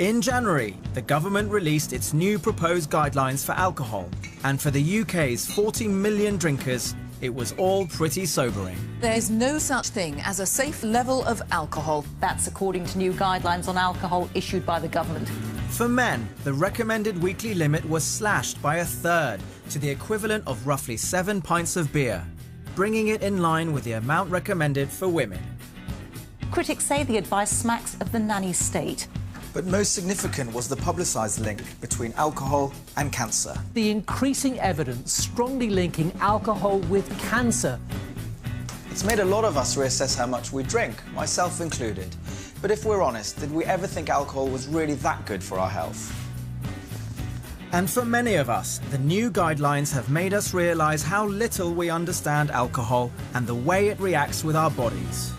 In January, the government released its new proposed guidelines for alcohol, and for the UK's 40 million drinkers, it was all pretty sobering. There is no such thing as a safe level of alcohol. That's according to new guidelines on alcohol issued by the government. For men, the recommended weekly limit was slashed by a third to the equivalent of roughly 7 pints of beer, bringing it in line with the amount recommended for women. Critics say the advice smacks of the nanny state. But most significant was the publicised link between alcohol and cancer. The increasing evidence strongly linking alcohol with cancer. It's made a lot of us reassess how much we drink, myself included. But if we're honest, did we ever think alcohol was really that good for our health? And for many of us, the new guidelines have made us realise how little we understand alcohol and the way it reacts with our bodies.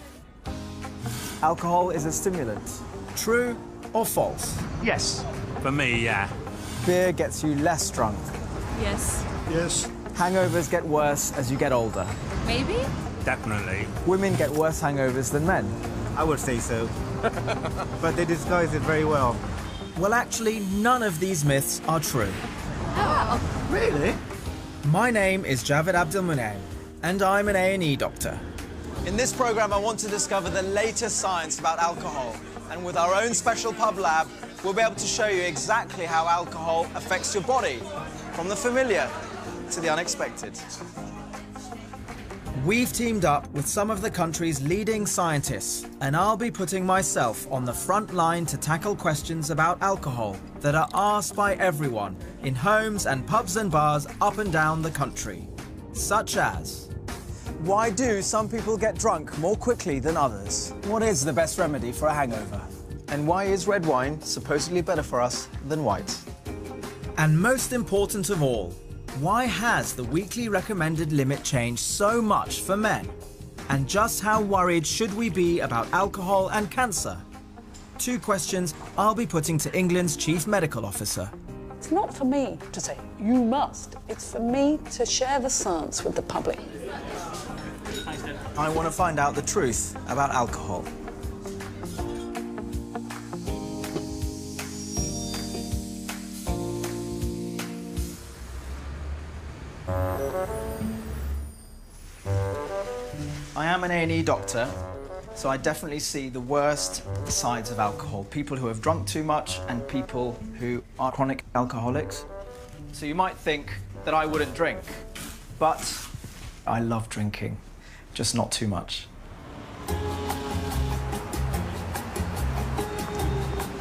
Alcohol is a stimulant. True or false? Yes. For me, yeah. Beer gets you less drunk. Yes. Yes. Hangovers get worse as you get older. Maybe? Definitely. Women get worse hangovers than men. I would say so. But they disguise it very well. Well, actually, none of these myths are true. Oh. Really? My name is Javid Abdelmoneim, and I'm an A&E doctor. In this programme, I want to discover the latest science about alcohol. And with our own special pub lab, we'll be able to show you exactly how alcohol affects your body, from the familiar to the unexpected. We've teamed up with some of the country's leading scientists, and I'll be putting myself on the front line to tackle questions about alcohol that are asked by everyone in homes and pubs and bars up and down the country, such as: Why do some people get drunk more quickly than others? What is the best remedy for a hangover? And why is red wine supposedly better for us than white? And most important of all, why has the weekly recommended limit changed so much for men? And just how worried should we be about alcohol and cancer? 2 questions I'll be putting to England's Chief Medical Officer. It's not for me to say, you must. It's for me to share the science with the public. I want to find out the truth about alcohol. I am an A&E doctor, so I definitely see the worst sides of alcohol. People who have drunk too much and people who are chronic alcoholics. So you might think that I wouldn't drink, but I love drinking, just not too much.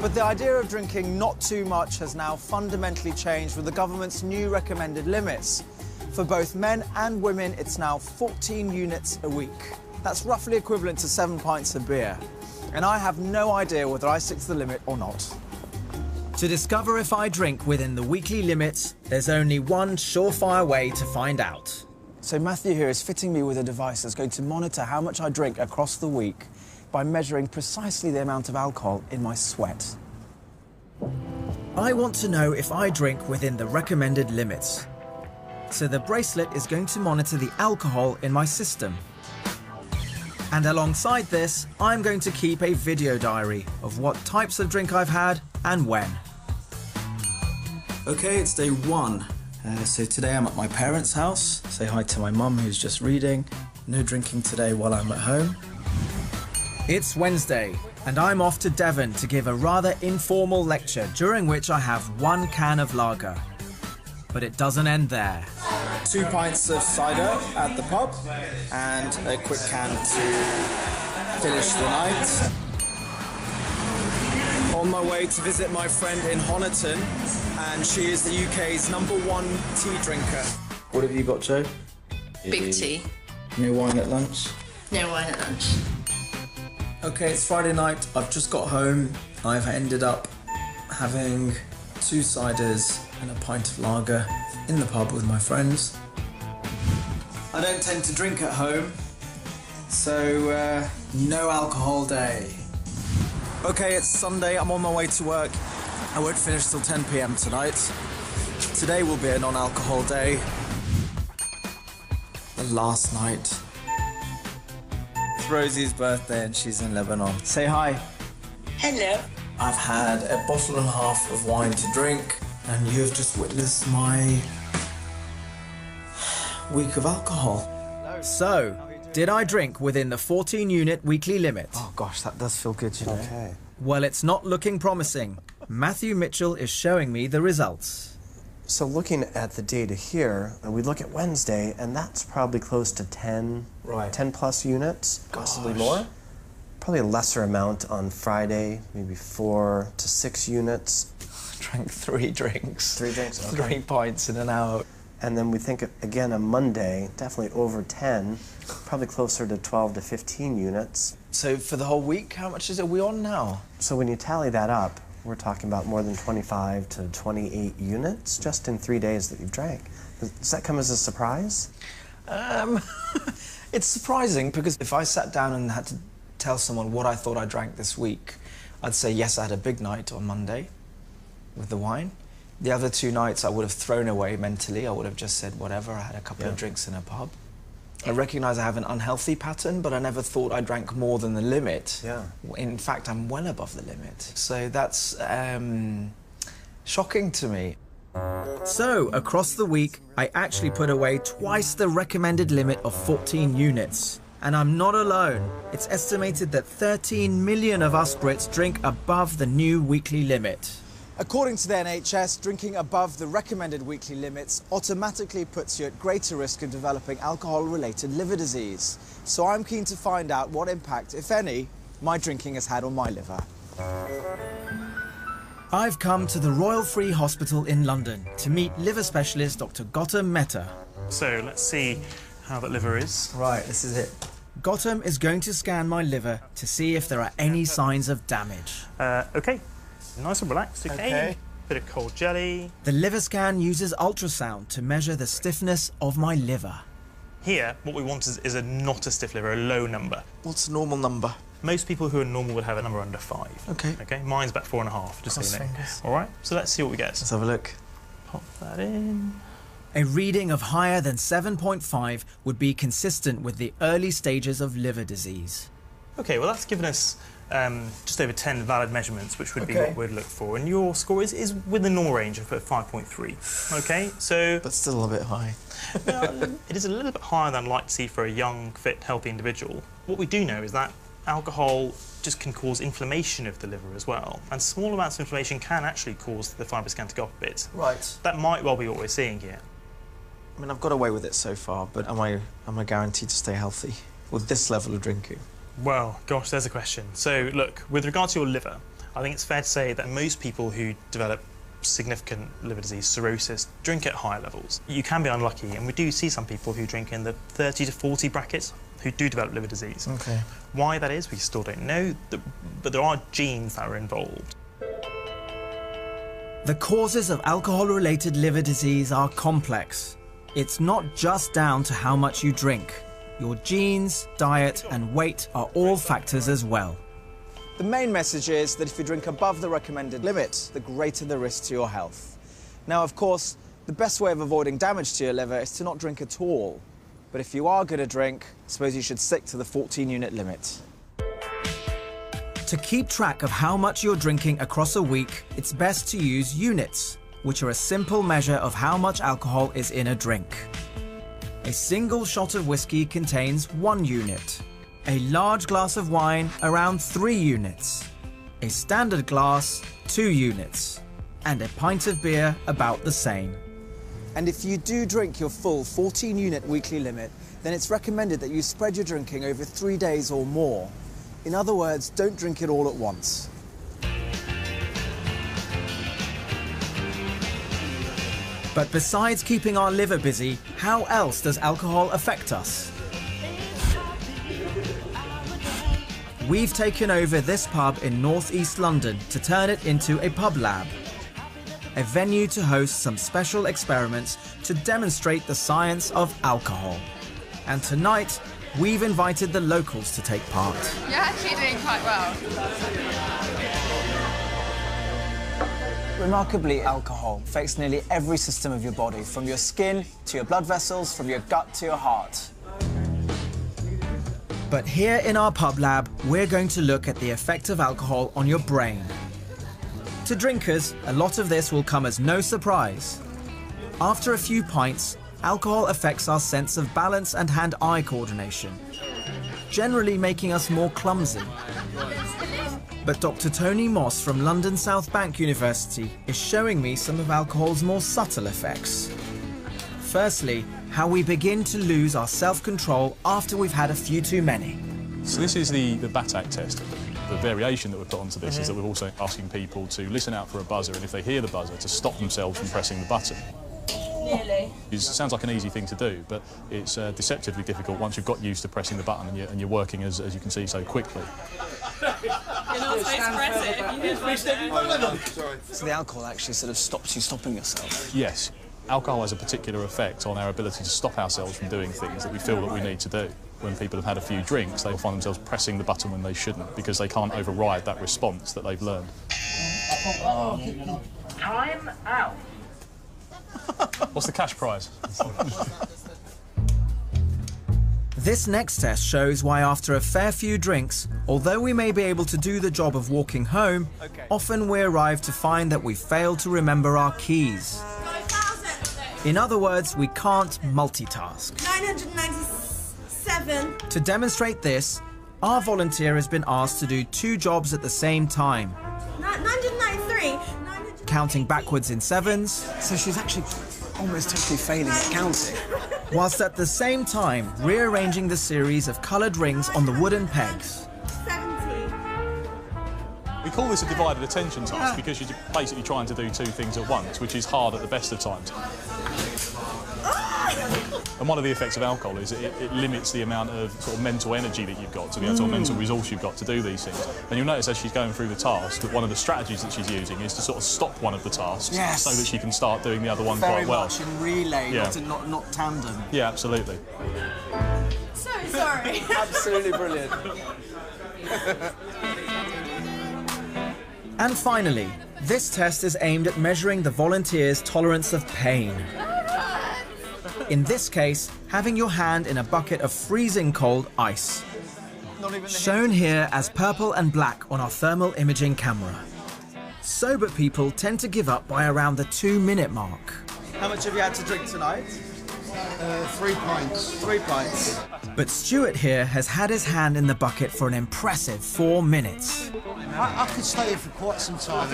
But the idea of drinking not too much has now fundamentally changed with the government's new recommended limits. For both men and women, it's now 14 units a week. That's roughly equivalent to 7 pints of beer. And I have no idea whether I stick to the limit or not. To discover if I drink within the weekly limits, there's only one surefire way to find out. So Matthew here is fitting me with a device that's going to monitor how much I drink across the week by measuring precisely the amount of alcohol in my sweat. I want to know if I drink within the recommended limits. So the bracelet is going to monitor the alcohol in my system. And alongside this, I'm going to keep a video diary of what types of drink I've had and when. Okay, it's day 1. So today I'm at my parents' house. Say hi to my mum who's just reading. No drinking today while I'm at home. It's Wednesday, and I'm off to Devon to give a rather informal lecture during which I have 1 can of lager. But it doesn't end there. 2 pints of cider at the pub and a quick can to finish the night. On my way to visit my friend in Honiton, and she is the UK's #1 tea drinker. What have you got, Joe? Big tea. No wine at lunch? No wine at lunch. Okay, it's Friday night. I've just got home. I've ended up having 2 ciders and a pint of lager in the pub with my friends. I don't tend to drink at home, so no alcohol day. Okay, it's Sunday, I'm on my way to work. I won't finish till 10 PM tonight. Today will be a non-alcohol day. The last night. It's Rosie's birthday and she's in Lebanon. Say hi. Hello. I've had a bottle and a half of wine to drink, and you have just witnessed my week of alcohol. So, did I drink within the 14-unit weekly limit? Oh gosh, that does feel good, you know. Okay. Well, it's not looking promising. Matthew Mitchell is showing me the results. So looking at the data here, we look at Wednesday, and that's probably close to 10, Right. 10 plus units, possibly more. Probably a lesser amount on Friday, maybe 4 to 6 units. Drank 3 drinks. 3 drinks, okay. 3 pints in an hour. And then we think, again, on Monday, definitely over 10, probably closer to 12 to 15 units. So for the whole week, how much are we on now? So when you tally that up, we're talking about more than 25 to 28 units just in 3 days that you've drank. Does that come as a surprise? It's surprising because if I sat down and had to tell someone what I thought I drank this week, I'd say, yes, I had a big night on Monday with the wine. The other 2 nights I would have thrown away mentally. I would have just said, whatever, I had a couple of drinks in a pub. I recognise I have an unhealthy pattern, but I never thought I drank more than the limit. Yeah. In fact, I'm well above the limit. So that's shocking to me. So, across the week, I actually put away twice the recommended limit of 14 units. And I'm not alone. It's estimated that 13 million of us Brits drink above the new weekly limit. According to the NHS, drinking above the recommended weekly limits automatically puts you at greater risk of developing alcohol-related liver disease. So I'm keen to find out what impact, if any, my drinking has had on my liver. I've come to the Royal Free Hospital in London to meet liver specialist Dr. Gautam Mehta. So let's see how that liver is. Right, this is it. Gautam is going to scan my liver to see if there are any signs of damage. Okay. Nice and relaxed, okay. Bit of cold jelly. The liver scan uses ultrasound to measure the stiffness of my liver. Here, what we want is not a stiff liver, a low number. What's a normal number? Most people who are normal would have a number under 5. Okay. Okay, mine's about 4.5, just so you know. All right, so let's see what we get. Let's have a look. Pop that in. A reading of higher than 7.5 would be consistent with the early stages of liver disease. Okay, well that's given us just over 10 valid measurements, which would be what we'd look for. And your score is within the normal range of 5.3. Okay, so... But still a bit high. It is a little bit higher than I'd like to see for a young, fit, healthy individual. What we do know is that alcohol just can cause inflammation of the liver as well. And small amounts of inflammation can actually cause the FibroScan to go up a bit. Right. That might well be what we're seeing here. I mean, I've got away with it so far, but am I guaranteed to stay healthy with this level of drinking? Well, gosh, there's a question. So, look, with regard to your liver, I think it's fair to say that most people who develop significant liver disease, cirrhosis, drink at higher levels. You can be unlucky, and we do see some people who drink in the 30 to 40 brackets who do develop liver disease. Okay. Why that is, we still don't know, but there are genes that are involved. The causes of alcohol-related liver disease are complex. It's not just down to how much you drink. Your genes, diet and weight are all factors as well. The main message is that if you drink above the recommended limit, the greater the risk to your health. Now, of course, the best way of avoiding damage to your liver is to not drink at all. But if you are going to drink, I suppose you should stick to the 14-unit limit. To keep track of how much you're drinking across a week, it's best to use units, which are a simple measure of how much alcohol is in a drink. A single shot of whiskey contains 1 unit. A large glass of wine, around 3 units. A standard glass, 2 units. And a pint of beer, about the same. And if you do drink your full 14-unit weekly limit, then it's recommended that you spread your drinking over 3 days or more. In other words, don't drink it all at once. But besides keeping our liver busy, how else does alcohol affect us? We've taken over this pub in northeast London to turn it into a pub lab. A venue to host some special experiments to demonstrate the science of alcohol. And tonight, we've invited the locals to take part. You're actually doing quite well. Remarkably, alcohol affects nearly every system of your body, from your skin to your blood vessels, from your gut to your heart. But here in our pub lab, we're going to look at the effect of alcohol on your brain. To drinkers, a lot of this will come as no surprise. After a few pints, alcohol affects our sense of balance and hand-eye coordination, generally making us more clumsy. But Dr. Tony Moss from London South Bank University is showing me some of alcohol's more subtle effects. Firstly, how we begin to lose our self-control after we've had a few too many. So this is the BATAC test. The variation that we've put onto this is that we're also asking people to listen out for a buzzer, and if they hear the buzzer, to stop themselves from pressing the button. Nearly. It sounds like an easy thing to do, but it's deceptively difficult once you've got used to pressing the button and you're working, as you can see, so quickly. You're not supposed to press it if you hear the buzzer. So the alcohol actually sort of stops you stopping yourself? Yes. Alcohol has a particular effect on our ability to stop ourselves from doing things that we feel that we need to do. When people have had a few drinks, they will find themselves pressing the button when they shouldn't, because they can't override that response that they've learned. Time out. What's the cash prize? This next test shows why after a fair few drinks, although we may be able to do the job of walking home, often we arrive to find that we failed to remember our keys. In other words, we can't multitask. 997. To demonstrate this, our volunteer has been asked to do 2 jobs at the same time. 993. Counting backwards in sevens. So she's actually almost totally failing at counting. Whilst at the same time rearranging the series of coloured rings on the wooden pegs. 70. We call this a divided attention task because you're basically trying to do 2 things at once, which is hard at the best of times. And one of the effects of alcohol is it limits the amount of sort of mental energy that you've got, to the actual mental resource you've got to do these things. And you'll notice as she's going through the task that one of the strategies that she's using is to sort of stop one of the tasks so that she can start doing the other one quite well. Very much in relay, not tandem. Yeah, absolutely. So sorry. Absolutely brilliant. And finally, this test is aimed at measuring the volunteer's tolerance of pain. In this case, having your hand in a bucket of freezing cold ice. Shown here as purple and black on our thermal imaging camera. Sober people tend to give up by around the 2-minute mark. How much have you had to drink tonight? 3 pints. 3 pints. But Stuart here has had his hand in the bucket for an impressive 4 minutes. I could stay here for quite some time.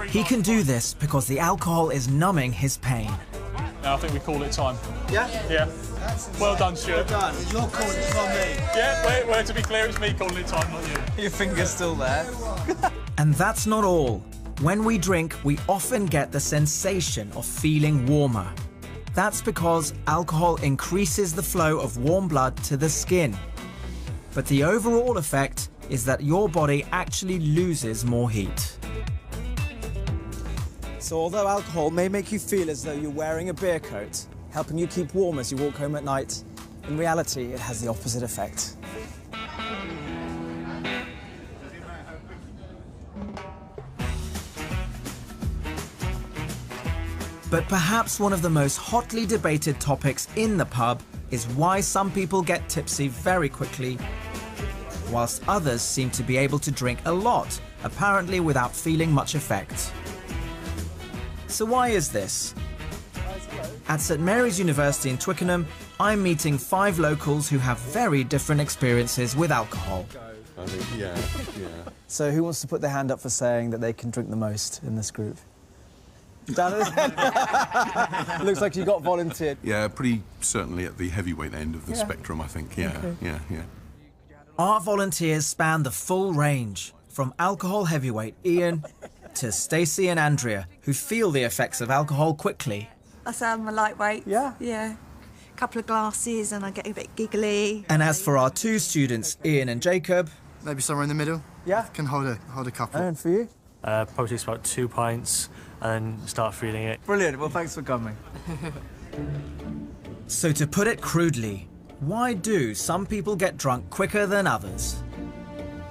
He can do this because the alcohol is numbing his pain. Now I think we call it time. Yeah? Yeah. Well done, Stuart. Well done. You're calling it, not me. Yeah, wait, to be clear, it's me calling it time, not you. Your finger's still there. And that's not all. When we drink, we often get the sensation of feeling warmer. That's because alcohol increases the flow of warm blood to the skin. But the overall effect is that your body actually loses more heat. So although alcohol may make you feel as though you're wearing a beer coat, helping you keep warm as you walk home at night, in reality it has the opposite effect. But perhaps one of the most hotly debated topics in the pub is why some people get tipsy very quickly, whilst others seem to be able to drink a lot, apparently without feeling much effect. So why is this? At St Mary's University in Twickenham, I'm meeting 5 locals who have very different experiences with alcohol. I think, yeah. So who wants to put their hand up for saying that they can drink the most in this group? Looks like you got volunteered. Yeah, pretty certainly at the heavyweight end of the spectrum, I think. Yeah, Okay. yeah. Our volunteers span the full range, from alcohol heavyweight Ian to Stacey and Andrea, who feel the effects of alcohol quickly. I say I'm a lightweight. Yeah? Yeah. A couple of glasses and I get a bit giggly. And as for our 2 students, Ian and Jacob... Maybe somewhere in the middle. Yeah. Can hold a couple. And for you? Probably takes about 2 pints and then start feeling it. Brilliant. Well, thanks for coming. So to put it crudely, why do some people get drunk quicker than others?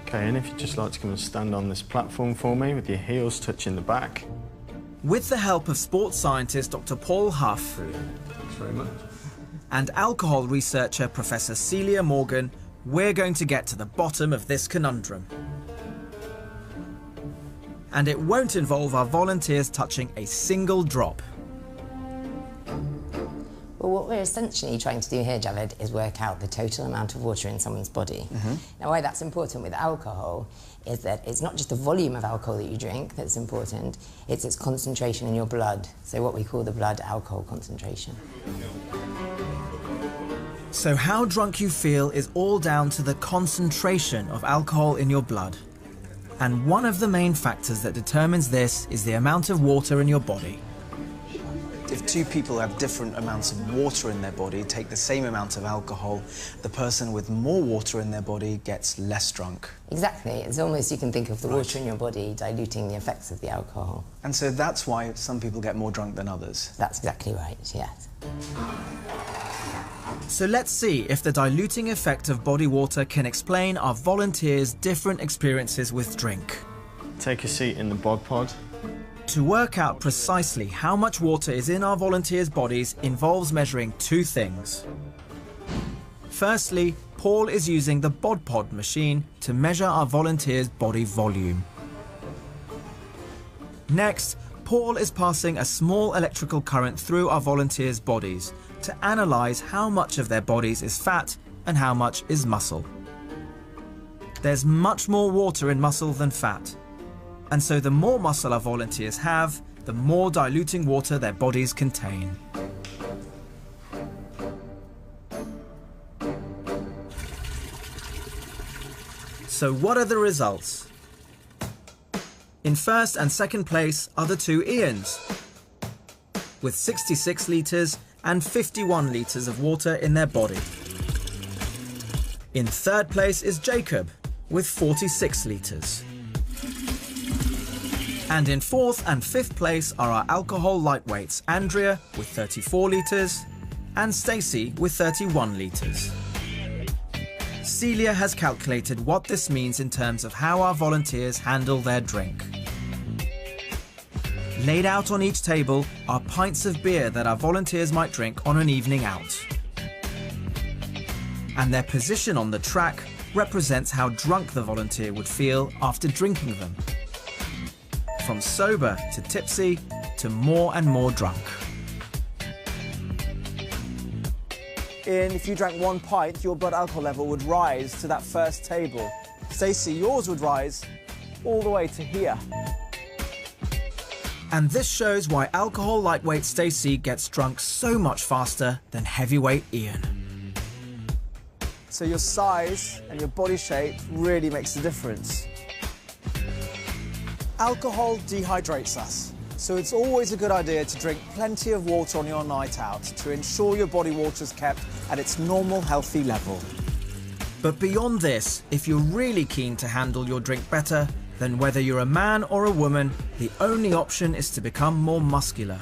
Okay, and if you'd just like to come and stand on this platform for me with your heels touching the back. With the help of sports scientist Dr. Paul Huff Thanks very much. and alcohol researcher Professor Celia Morgan, we're going to get to the bottom of this conundrum. And it won't involve our volunteers touching a single drop. Well, what we're essentially trying to do here, Javid, is work out the total amount of water in someone's body. Now, why that's important with alcohol is that it's not just the volume of alcohol that you drink that's important, it's its concentration in your blood, so what we call the blood alcohol concentration. So how drunk you feel is all down to the concentration of alcohol in your blood. And one of the main factors that determines this is the amount of water in your body. If two people have different amounts of water in their body, take the same amount of alcohol, the person with more water in their body gets less drunk. Exactly. It's almost, you can think of the water in your body diluting the effects of the alcohol. And so that's why some people get more drunk than others. That's exactly right, yes. So let's see if the diluting effect of body water can explain our volunteers' different experiences with drink. Take a seat in the bod pod. To work out precisely how much water is in our volunteers' bodies involves measuring two things. Firstly, Paul is using the bod pod machine to measure our volunteers' body volume. Next, Paul is passing a small electrical current through our volunteers' bodies to analyse how much of their bodies is fat and how much is muscle. There's much more water in muscle than fat, and so the more muscle our volunteers have, the more diluting water their bodies contain. So what are the results? In first and second place are the two Ians, with 66 litres and 51 litres of water in their body. In third place is Jacob, with 46 litres. And in fourth and fifth place are our alcohol lightweights, Andrea with 34 litres and Stacey with 31 litres. Celia has calculated what this means in terms of how our volunteers handle their drink. Laid out on each table are pints of beer that our volunteers might drink on an evening out. And their position on the track represents how drunk the volunteer would feel after drinking them. From sober to tipsy to more and more drunk. Ian, if you drank 1 pint, your blood alcohol level would rise to that first table. Stacey, yours would rise all the way to here. And this shows why alcohol lightweight Stacey gets drunk so much faster than heavyweight Ian. So your size and your body shape really makes a difference. Alcohol dehydrates us, so it's always a good idea to drink plenty of water on your night out to ensure your body water is kept at its normal, healthy level. But beyond this, if you're really keen to handle your drink better, then whether you're a man or a woman, the only option is to become more muscular.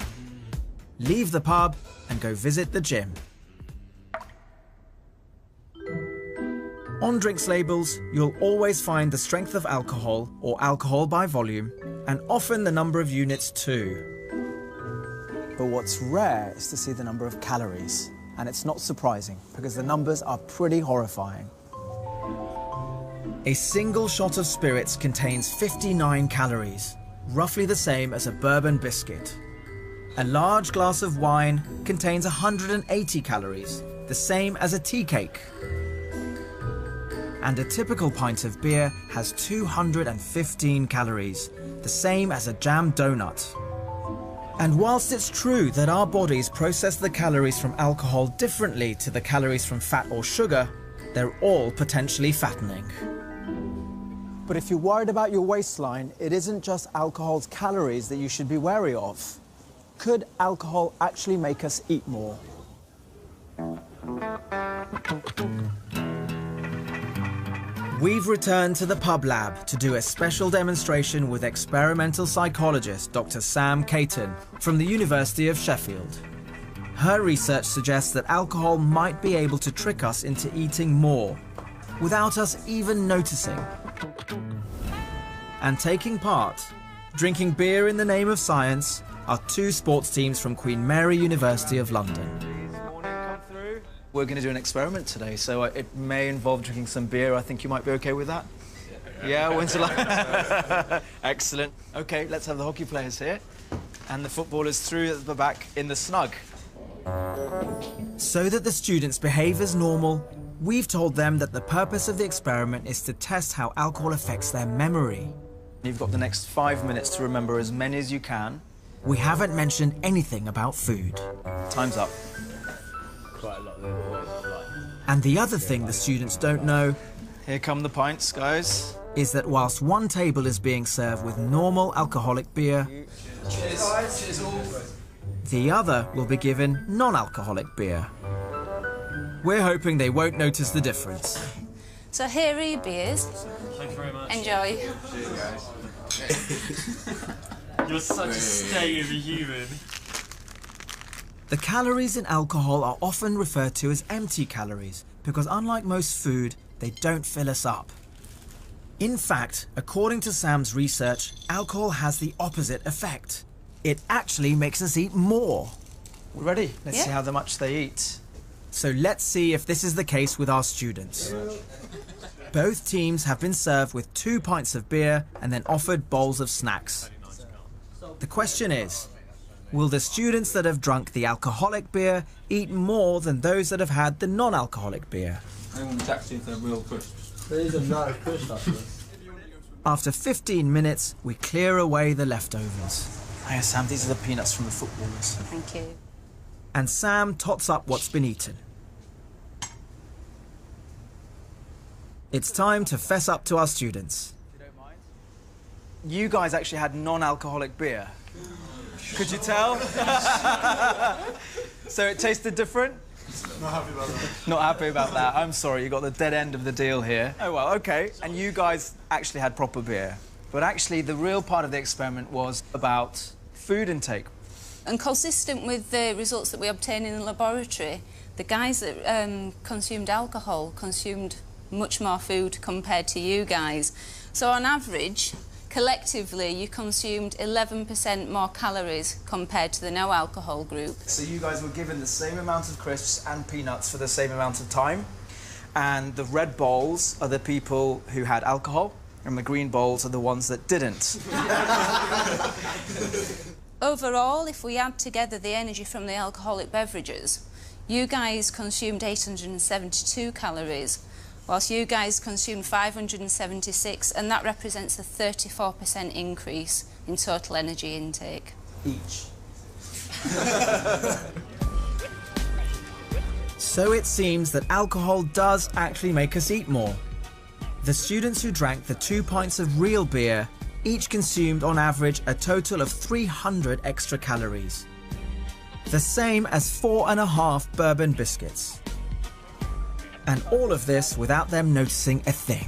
Leave the pub and go visit the gym. On drinks labels, you'll always find the strength of alcohol or alcohol by volume, and often the number of units too. But what's rare is to see the number of calories. And it's not surprising, because the numbers are pretty horrifying. A single shot of spirits contains 59 calories, roughly the same as a bourbon biscuit. A large glass of wine contains 180 calories, the same as a tea cake. And a typical pint of beer has 215 calories, the same as a jam donut. And whilst it's true that our bodies process the calories from alcohol differently to the calories from fat or sugar, they're all potentially fattening. But if you're worried about your waistline, it isn't just alcohol's calories that you should be wary of. Could alcohol actually make us eat more? We've returned to the pub lab to do a special demonstration with experimental psychologist Dr. Sam Caton from the University of Sheffield. Her research suggests that alcohol might be able to trick us into eating more, without us even noticing. And taking part, drinking beer in the name of science, are two sports teams from Queen Mary University of London. We're going to do an experiment today, so it may involve drinking some beer. I think you might be okay with that? Yeah, when's the last? Excellent. OK, let's have the hockey players here. And the footballers through at the back in the snug. So that the students behave as normal, we've told them that the purpose of the experiment is to test how alcohol affects their memory. You've got the next 5 minutes to remember as many as you can. We haven't mentioned anything about food. Time's up. Quite a lot of And the other thing the students don't know... Here come the pints, guys. ...is that whilst one table is being served with normal alcoholic beer... Cheers. Cheers all. The other will be given non-alcoholic beer. We're hoping they won't notice the difference. So here are your beers. Thank you very much. Enjoy. You're such a state of a human. The calories in alcohol are often referred to as empty calories because unlike most food, they don't fill us up. In fact, according to Sam's research, alcohol has the opposite effect. It actually makes us eat more. We're ready. Let's see how much they eat. So let's see if this is the case with our students. Both teams have been served with 2 pints of beer and then offered bowls of snacks. The question is, will the students that have drunk the alcoholic beer eat more than those that have had the non-alcoholic beer? I want to actually they're real crisps. These are nice crisps, After 15 minutes, we clear away the leftovers. Hiya, Sam. These are the peanuts from the footballers. Thank you. And Sam tots up what's been eaten. It's time to fess up to our students. You guys actually had non-alcoholic beer. Could you tell? So it tasted different? Not happy about that. Not happy about that. I'm sorry, you got the dead end of the deal here. Oh, well, OK. And you guys actually had proper beer. But actually, the real part of the experiment was about food intake. And consistent with the results that we obtained in the laboratory, the guys that consumed alcohol consumed much more food compared to you guys. So on average, collectively, you consumed 11% more calories compared to the no-alcohol group. So you guys were given the same amount of crisps and peanuts for the same amount of time. And the red bowls are the people who had alcohol, and the green bowls are the ones that didn't. Overall, if we add together the energy from the alcoholic beverages, you guys consumed 872 calories, whilst you guys consumed 576, and that represents a 34% increase in total energy intake. Each. So it seems that alcohol does actually make us eat more. The students who drank the 2 pints of real beer each consumed on average a total of 300 extra calories. The same as 4.5 bourbon biscuits. And all of this without them noticing a thing.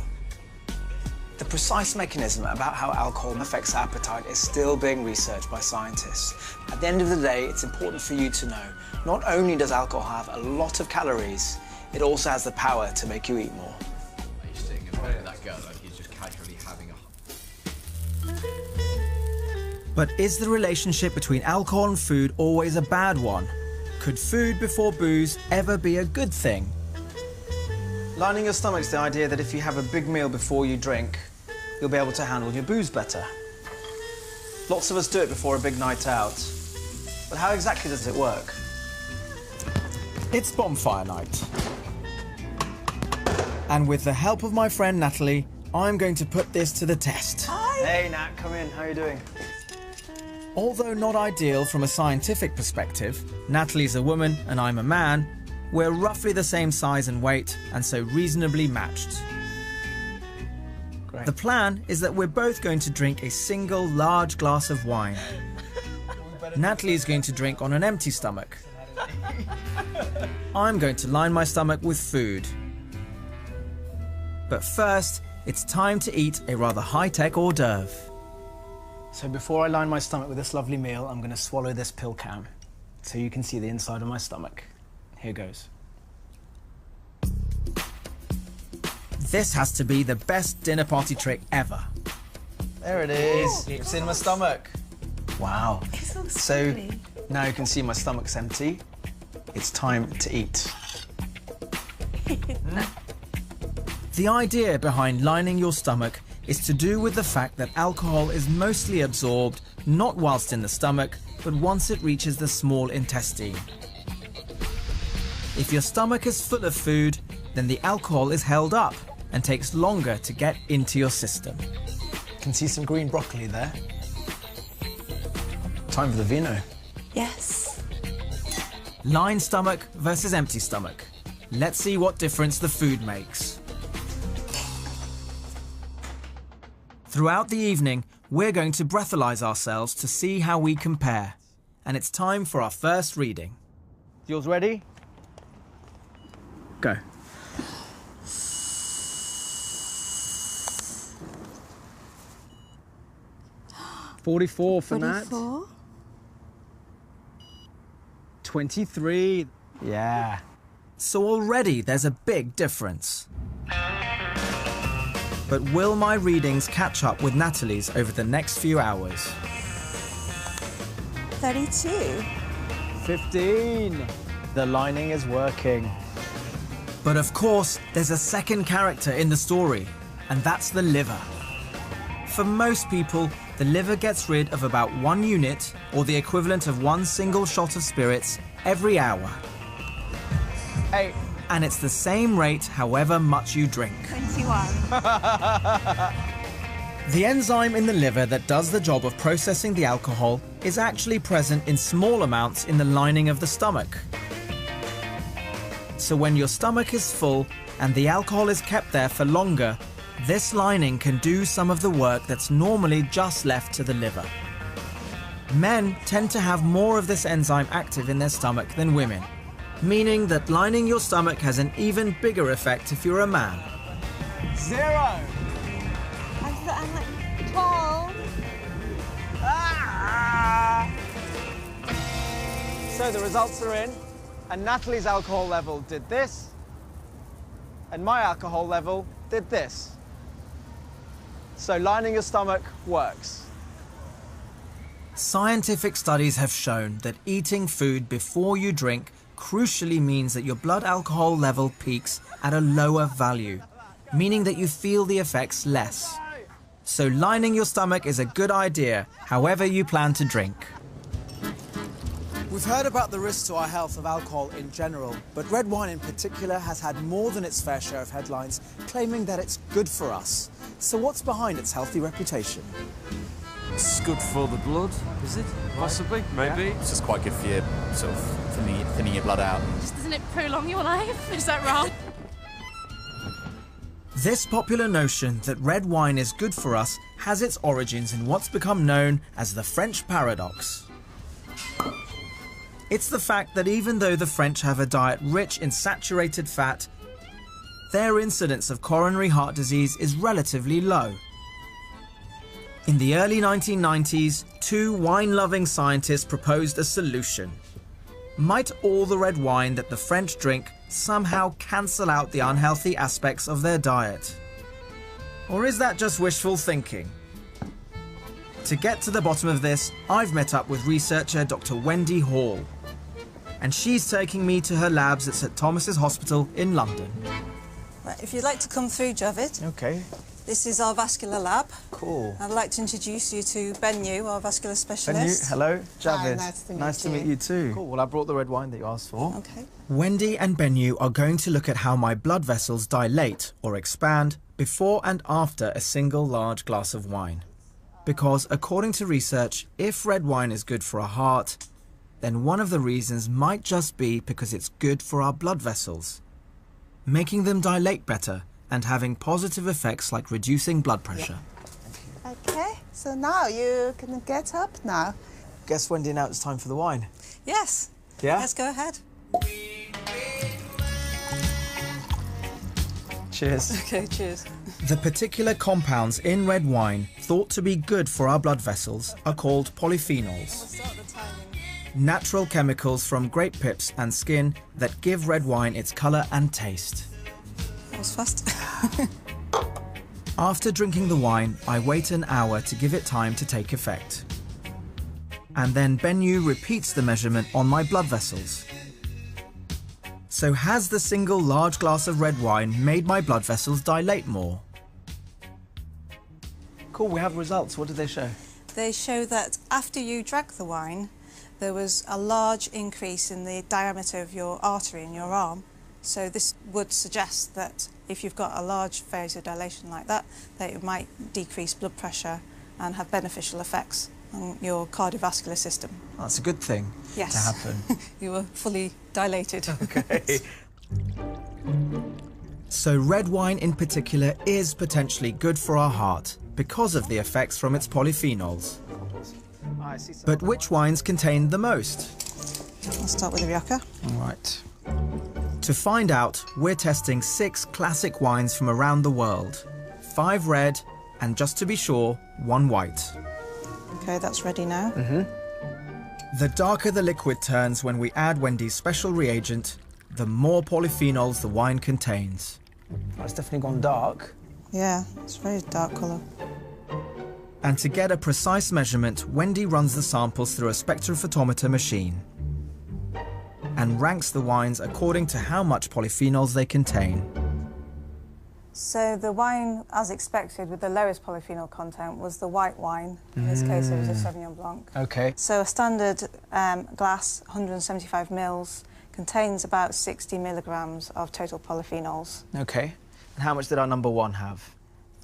The precise mechanism about how alcohol affects appetite is still being researched by scientists. At the end of the day, it's important for you to know, not only does alcohol have a lot of calories, it also has the power to make you eat more. He's sitting in front of that girl like he's just casually having a... But is the relationship between alcohol and food always a bad one? Could food before booze ever be a good thing? Lining your stomach's the idea that if you have a big meal before you drink, you'll be able to handle your booze better. Lots of us do it before a big night out. But how exactly does it work? It's bonfire night. And with the help of my friend Natalie, I'm going to put this to the test. Hey, Nat, come in. How are you doing? Although not ideal from a scientific perspective, Natalie's a woman and I'm a man, we're roughly the same size and weight, and so reasonably matched. Great. The plan is that we're both going to drink a single large glass of wine. Natalie's going to drink on an empty stomach. I'm going to line my stomach with food. But first, it's time to eat a rather high-tech hors d'oeuvre. So before I line my stomach with this lovely meal, I'm going to swallow this pill can so you can see the inside of my stomach. Here goes. This has to be the best dinner party trick ever. There it is. It's in my stomach. Wow. It's so So sweet. now you can see my stomach's empty. It's time to eat. The idea behind lining your stomach is to do with the fact that alcohol is mostly absorbed not whilst in the stomach, but once it reaches the small intestine. If your stomach is full of food, then the alcohol is held up and takes longer to get into your system. Can see some green broccoli there. Time for the vino. Yes. Lined stomach versus empty stomach. Let's see what difference the food makes. Throughout the evening, we're going to breathalyze ourselves to see how we compare. And it's time for our first reading. Yours ready? Go. $44 for Nat. 44. 23. Yeah. So already there's a big difference. But will my readings catch up with Natalie's over the next few hours? 32. 15. The lining is working. But of course, there's a second character in the story, and that's the liver. For most people, the liver gets rid of about 1 unit, or the equivalent of 1 single shot of spirits, every hour. 8. And it's the same rate however much you drink. 21. The enzyme in the liver that does the job of processing the alcohol is actually present in small amounts in the lining of the stomach. So when your stomach is full and the alcohol is kept there for longer, this lining can do some of the work that's normally just left to the liver. Men tend to have more of this enzyme active in their stomach than women, meaning that lining your stomach has an even bigger effect if you're a man. 0. I'm like 12. So the results are in, and Natalie's alcohol level did this, and my alcohol level did this. So lining your stomach works. Scientific studies have shown that eating food before you drink crucially means that your blood alcohol level peaks at a lower value, meaning that you feel the effects less. So lining your stomach is a good idea, however you plan to drink. We've heard about the risks to our health of alcohol in general, but red wine in particular has had more than its fair share of headlines claiming that it's good for us. So what's behind its healthy reputation? It's good for the blood, is it? Possibly, maybe. It's just quite good for your sort of thinning your blood out. Doesn't it prolong your life? Is that wrong? This popular notion that red wine is good for us has its origins in what's become known as the French paradox. It's the fact that even though the French have a diet rich in saturated fat, their incidence of coronary heart disease is relatively low. In the early 1990s, 2 wine-loving scientists proposed a solution. Might all the red wine that the French drink somehow cancel out the unhealthy aspects of their diet? Or is that just wishful thinking? To get to the bottom of this, I've met up with researcher Dr. Wendy Hall. And she's taking me to her labs at St Thomas's Hospital in London. Right, if you'd like to come through, Javid. Okay. This is our vascular lab. Cool. I'd like to introduce you to Benyu, our vascular specialist. Benyu, hello. Javid. Hi, nice to meet Nice to meet you too. Cool, well I brought the red wine that you asked for. Okay. Wendy and Benyu are going to look at how my blood vessels dilate or expand before and after a single large glass of wine. Because according to research, if red wine is good for our heart, then one of the reasons might just be because it's good for our blood vessels, making them dilate better and having positive effects like reducing blood pressure. Okay, so now you can get up now. Guess, Wendy, now it's time for the wine. Yes. Yeah? Let's go ahead. Cheers. Okay, cheers. The particular compounds in red wine thought to be good for our blood vessels are called polyphenols. Natural chemicals from grape pips and skin that give red wine its colour and taste. That was fast. After drinking the wine, I wait an hour to give it time to take effect. And then Benyu repeats the measurement on my blood vessels. So has the single large glass of red wine made my blood vessels dilate more? Cool, we have results. What did they show? They show that after you drank the wine, there was a large increase in the diameter of your artery in your arm. So this would suggest that if you've got a large vasodilation like that, that it might decrease blood pressure and have beneficial effects on your cardiovascular system. That's a good thing Yes. to happen. You were fully dilated. Okay. So red wine in particular is potentially good for our heart because of the effects from its polyphenols. But which wines contain the most? I'll start with the Rioja. All right. To find out, we're testing 6 classic wines from around the world. 5 red, and just to be sure, 1 white. Okay, that's ready now. The darker the liquid turns when we add Wendy's special reagent, the more polyphenols the wine contains. It's definitely gone dark. Yeah, it's a very dark colour. And to get a precise measurement, Wendy runs the samples through a spectrophotometer machine and ranks the wines according to how much polyphenols they contain. So the wine, as expected, with the lowest polyphenol content was the white wine. In this case, it was a Sauvignon Blanc. Okay. So a standard glass, 175 mils, contains about 60 milligrams of total polyphenols. Okay. And how much did our number 1 have?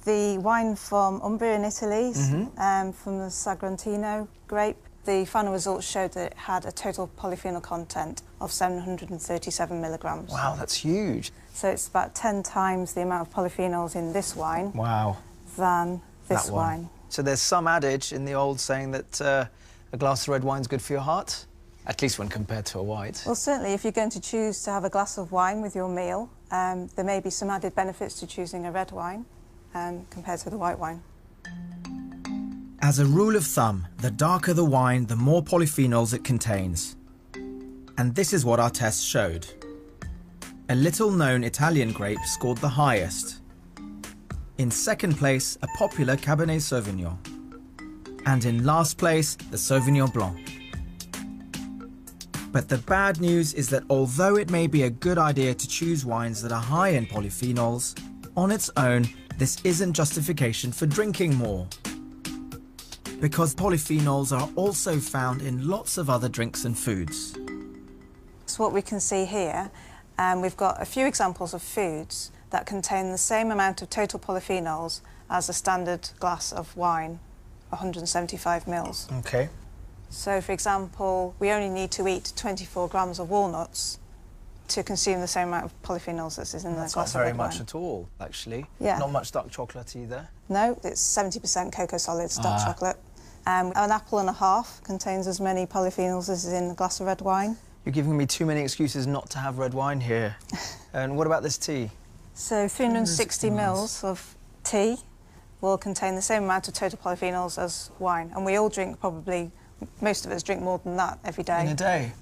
The wine from Umbria in Italy, from the Sagrantino grape, the final results showed that it had a total polyphenol content of 737 milligrams. Wow, that's huge. So it's about 10 times the amount of polyphenols in this wine Wow. than this That one. wine. So there's some adage in the old saying that a glass of red wine's good for your heart, at least when compared to a white. Well, certainly, if you're going to choose to have a glass of wine with your meal, there may be some added benefits to choosing a red wine compared to the white wine. As a rule of thumb, the darker the wine, the more polyphenols it contains. And this is what our tests showed. A little-known Italian grape scored the highest. In second place, a popular Cabernet Sauvignon. And in last place, the Sauvignon Blanc. But the bad news is that although it may be a good idea to choose wines that are high in polyphenols, on its own, this isn't justification for drinking more. Because polyphenols are also found in lots of other drinks and foods. So what we can see here, we've got a few examples of foods that contain the same amount of total polyphenols as a standard glass of wine, 175 mils. Okay. So, for example, we only need to eat 24 grams of walnuts to consume the same amount of polyphenols as is in the glass of red wine. That's not very much at all, actually. Yeah. Not much dark chocolate either. No, it's 70% cocoa solids, dark chocolate. An apple and a half contains as many polyphenols as is in a glass of red wine. You're giving me too many excuses not to have red wine here. And what about this tea? So 360 mils of tea will contain the same amount of total polyphenols as wine. And we all drink probably, most of us drink more than that every day. In a day?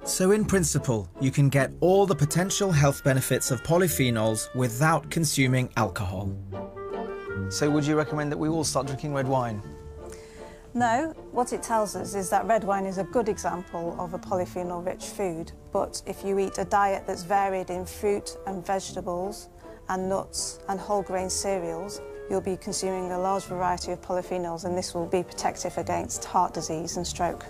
So in principle, you can get all the potential health benefits of polyphenols without consuming alcohol. So would you recommend that we all start drinking red wine? No, what it tells us is that red wine is a good example of a polyphenol-rich food, but if you eat a diet that's varied in fruit and vegetables and nuts and whole grain cereals, you'll be consuming a large variety of polyphenols, and this will be protective against heart disease and stroke.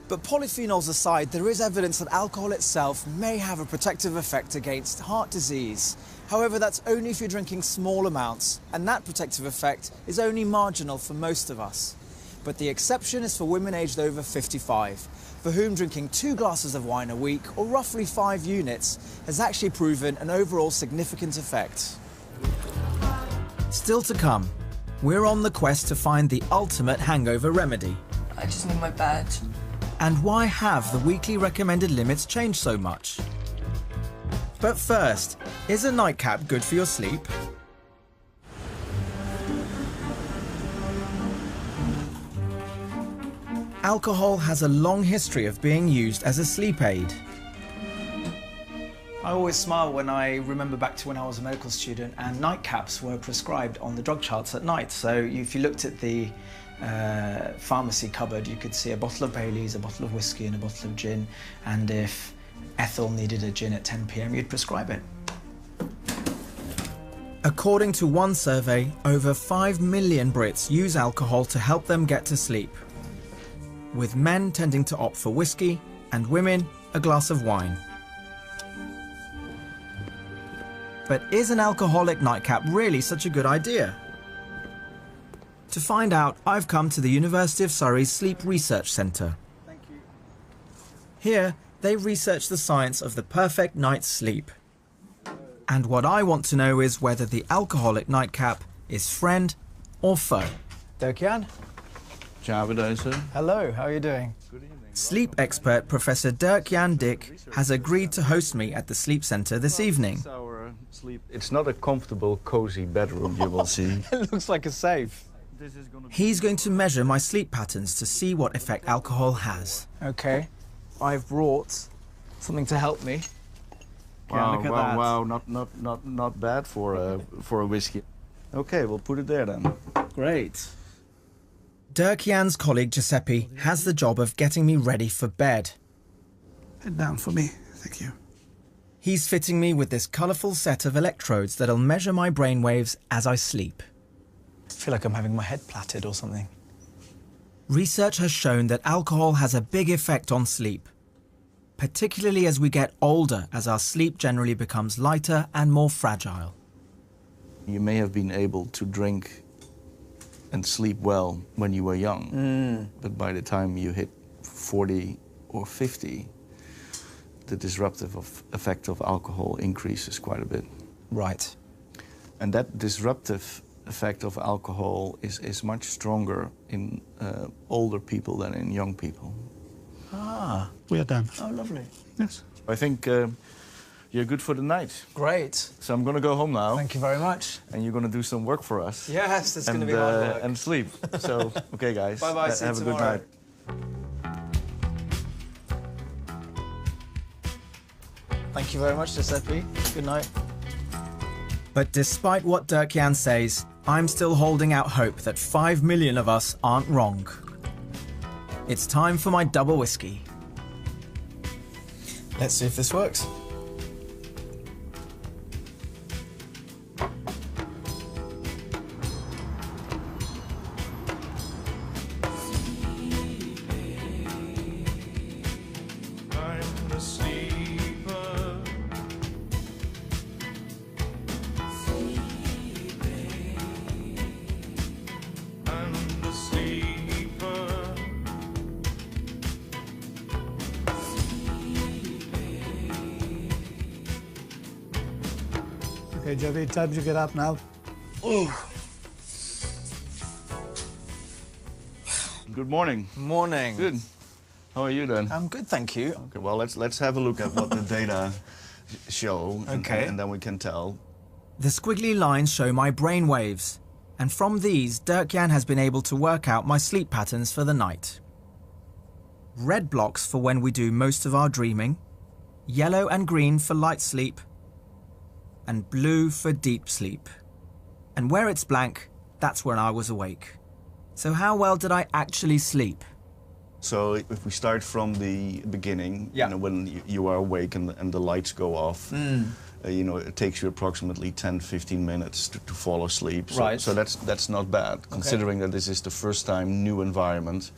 But polyphenols aside, there is evidence that alcohol itself may have a protective effect against heart disease. However, that's only if you're drinking small amounts, and that protective effect is only marginal for most of us. But the exception is for women aged over 55, for whom drinking 2 glasses of wine a week, or roughly 5 units, has actually proven an overall significant effect. Still to come, we're on the quest to find the ultimate hangover remedy. I just need my badge. And why have the weekly recommended limits changed so much? But first, is a nightcap good for your sleep? Alcohol has a long history of being used as a sleep aid. I always smile when I remember back to when I was a medical student and nightcaps were prescribed on the drug charts at night. So if you looked at the pharmacy cupboard, you could see a bottle of Baileys, a bottle of whiskey and a bottle of gin, and if Ethel needed a gin at 10 p.m, you'd prescribe it. According to one survey, over 5 million Brits use alcohol to help them get to sleep, with men tending to opt for whiskey and women a glass of wine. But is an alcoholic nightcap really such a good idea? To find out, I've come to the University of Surrey's Sleep Research Centre. Here, they research the science of the perfect night's sleep. And what I want to know is whether the alcoholic nightcap is friend or foe. Dirk-Jan? Javid. Hello, how are you doing? Sleep expert Professor Dirk-Jan Dick has agreed to host me at the Sleep Centre this evening. It's not a comfortable, cozy bedroom, you will see. It looks like a safe. He's going to measure my sleep patterns to see what effect alcohol has. Okay, I've brought something to help me. Wow, look at that. Wow, not bad for a whiskey. Okay, we'll put it there then. Great. Dirk-Jan's colleague Giuseppe has the job of getting me ready for bed. Head down for me, thank you. He's fitting me with this colourful set of electrodes that'll measure my brainwaves as I sleep. I feel like I'm having my head plaited or something. Research has shown that alcohol has a big effect on sleep, particularly as we get older, as our sleep generally becomes lighter and more fragile. You may have been able to drink and sleep well when you were young, but by the time you hit 40 or 50, the disruptive effect of alcohol increases quite a bit. Right. And that disruptive effect of alcohol is much stronger in older people than in young people. Ah. We are done. Oh, lovely. Yes. I think you're good for the night. Great. So I'm going to go home now. Thank you very much. And you're going to do some work for us. Yes, that's going to be hard work. And sleep. So, okay, guys. Bye-bye, see you have a tomorrow. good night. Thank you very much, Giuseppe. Good night. But despite what Dirk-Jan says, I'm still holding out hope that 5 million of us aren't wrong. It's time for my double whiskey. Let's see if this works. Okay, Javid, time to get up now. Good morning. Morning. Good. How are you then? I'm good, thank you. Okay, well, let's have a look at what the data show, Okay. and then we can tell. The squiggly lines show my brain waves, and from these, Dirk-Jan has been able to work out my sleep patterns for the night. Red blocks for when we do most of our dreaming, yellow and green for light sleep, and blue for deep sleep. And where it's blank, that's when I was awake. So how well did I actually sleep? So if we start from the beginning, you know, when you are awake and the lights go off, you know, it takes you approximately 10-15 minutes to fall asleep. So, Right. so that's not bad, considering that this is the first time new environment.